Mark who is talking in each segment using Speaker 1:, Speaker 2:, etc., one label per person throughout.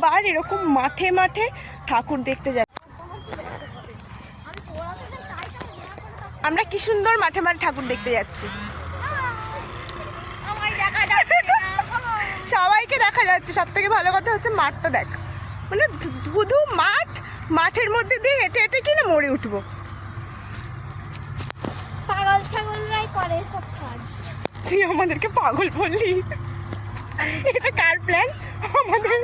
Speaker 1: প্রথমবার এরকম মাঠে মাঠে ঠাকুর দেখতে যাই। আমরা কি সুন্দর মাঠে মাঠে ঠাকুর দেখতে যাচ্ছি, সবাইকে দেখা যাচ্ছে। সব থেকে ভালো কথা হচ্ছে মাঠটা দেখ, মানে ধুধু মাঠ, মাঠের মধ্যে দিয়ে হেঁটে হেঁটে কিনা মরে উঠবো।
Speaker 2: পাগল ছাগলরাই করে সব কাজ।
Speaker 1: তুই আমাদেরকে পাগল বললি, এটা কার প্ল্যান? আমাদের।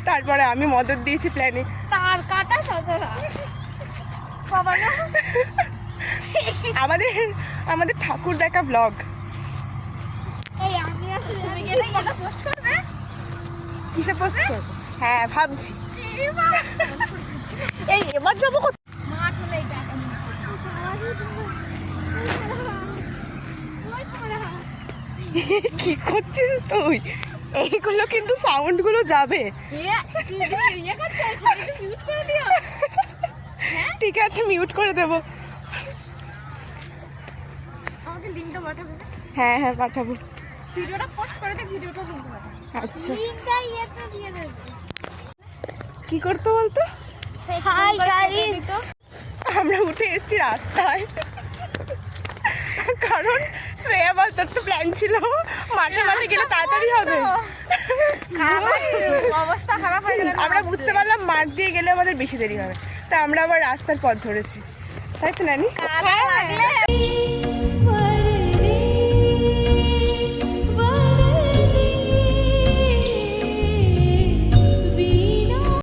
Speaker 1: তারপরে আমি মদত দিয়েছি প্ল্যানে।
Speaker 2: তার কাটা সজরা
Speaker 1: আমাদের আমাদের ঠাকুর দেখা ব্লগ।
Speaker 2: এই আমি আসলে তুমি গেলে এটা পোস্ট করবে?
Speaker 1: কিসে পোস্ট করবো? হ্যাঁ ভাবছি। এই এবার যাবো কোথায়?
Speaker 2: মাঠ হলে এটা
Speaker 1: কি করছিস তুই? এইগুলো কিন্তু সাউন্ড গুলো যাবে। ঠিক আছে, মিউট করে দেবো।
Speaker 2: আমাকে লিংকটা পাঠাবে?
Speaker 1: হ্যাঁ হ্যাঁ পাঠাবো।
Speaker 2: ভিডিওটা পোস্ট করে দে, ভিডিওটা শুনতে পাবে।
Speaker 1: আচ্ছা,
Speaker 2: লিংকটা ইয়েতে দিয়ে দেব।
Speaker 1: কি করতে বলতো?
Speaker 2: হাই গাইস,
Speaker 1: আমরা উঠে এসেছি রাস্তায়, কারণ শ্রেয়া বল তোর তো প্ল্যান ছিল মাঠে মাঠে গেলে তাড়াতাড়ি হবে।
Speaker 2: অবস্থা খারাপ হয়ে গেল।
Speaker 1: আমরা বুঝতে পারলাম মাঠ দিয়ে গেলে আমাদের বেশি দেরি হবে, তা আমরা আবার রাস্তার পথ ধরেছি, তাই তো নানি?
Speaker 2: হ্যাঁ